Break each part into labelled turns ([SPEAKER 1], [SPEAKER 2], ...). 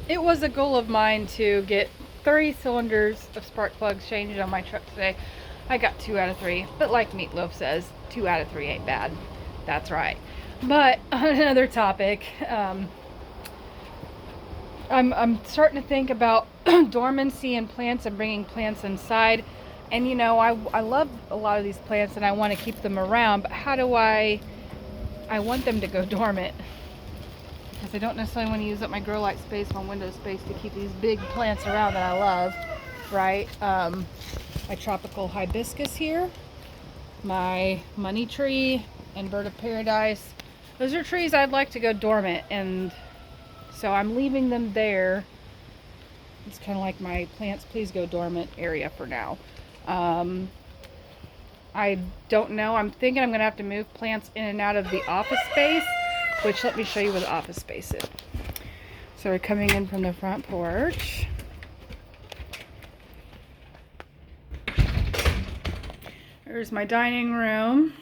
[SPEAKER 1] It was a goal of mine to get 3 cylinders of spark plugs changed on my truck today. I got 2 out of 3, but like Meatloaf says, 2 out of 3 ain't bad. That's right. But on another topic, I'm starting to think about dormancy in plants and bringing plants inside. And you know, I love a lot of these plants and I want to keep them around, but how do I want them to go dormant? Because I don't necessarily want to use up my grow light space, my window space to keep these big plants around that I love, right? My tropical hibiscus here, my money tree, and bird of paradise. Those are trees I'd like to go dormant, and so I'm leaving them there. It's kind of like my plants please go dormant area for now. I don't know. I'm thinking I'm going to have to move plants in and out of the office space, which let me show you where the office space is. So we're coming in from the front porch. There's my dining room.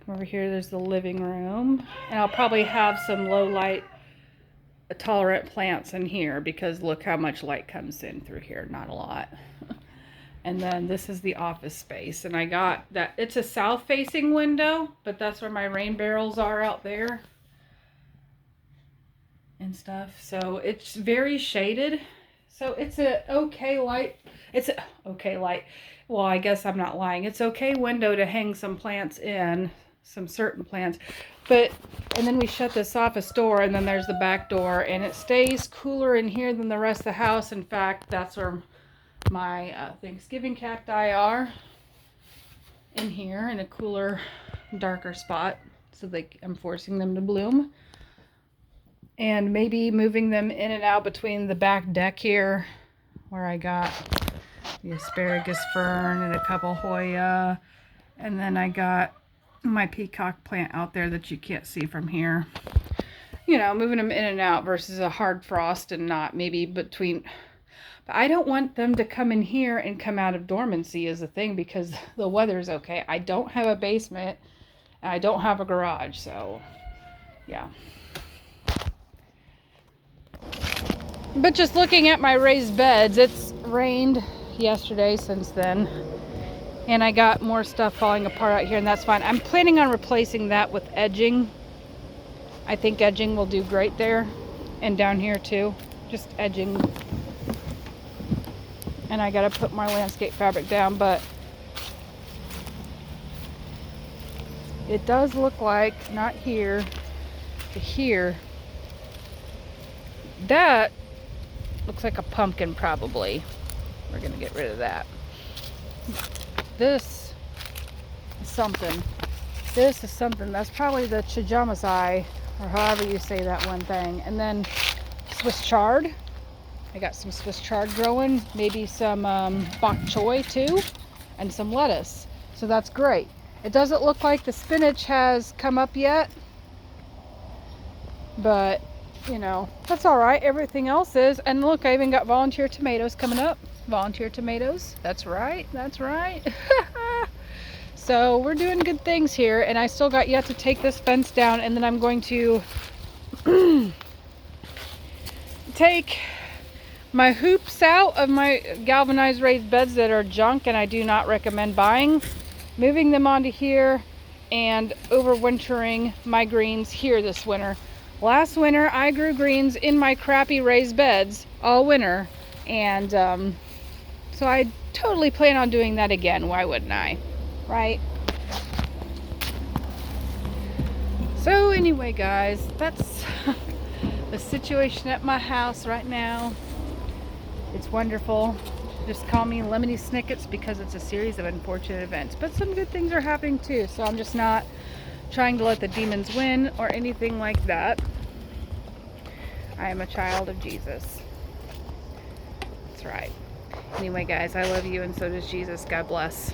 [SPEAKER 1] Come over here, there's the living room. And I'll probably have some low light tolerant plants in here because look how much light comes in through here. Not a lot. And then this is the office space. And I got that, it's a south facing window, but that's where my rain barrels are out there and stuff. So it's very shaded. So it's a okay light. It's a okay light. Well, I guess I'm not lying. It's okay window to hang some plants in, some certain plants. But, and then we shut this office door and then there's the back door and it stays cooler in here than the rest of the house. In fact, that's where my Thanksgiving cacti are, in here in a cooler, darker spot. So I'm forcing them to bloom. And maybe moving them in and out between the back deck here where I got the asparagus fern and a couple Hoya. And then I got my peacock plant out there that you can't see from here. You know, moving them in and out versus a hard frost and not maybe between. But I don't want them to come in here and come out of dormancy is the thing because the weather's okay. I don't have a basement and I don't have a garage, so yeah. But just looking at my raised beds, it's rained yesterday since then. And I got more stuff falling apart out here and that's fine. I'm planning on replacing that with edging. I think edging will do great there and down here too. Just edging. And I gotta put my landscape fabric down, but it does look like, not here to here, that looks like a pumpkin probably. We're gonna get rid of that. This is something. This is something. That's probably the Chijama's eye, or however you say that one thing. And then Swiss chard. I got some Swiss chard growing, maybe some bok choy too, and some lettuce. So that's great. It doesn't look like the spinach has come up yet, but you know, that's all right. Everything else is. And look, I even got volunteer tomatoes coming up. Volunteer tomatoes. That's right. That's right. So we're doing good things here, and I still got yet to take this fence down, and then I'm going to take my hoops out of my galvanized raised beds that are junk and I do not recommend buying, moving them onto here and overwintering my greens here this winter. Last winter I grew greens in my crappy raised beds all winter, and so I totally plan on doing that again. Why wouldn't I? Right? So anyway guys, that's the situation at my house right now. It's wonderful. Just call me Lemony Snickets because it's a series of unfortunate events. But some good things are happening too. So I'm just not trying to let the demons win or anything like that. I am a child of Jesus. That's right. Anyway guys, I love you and so does Jesus. God bless.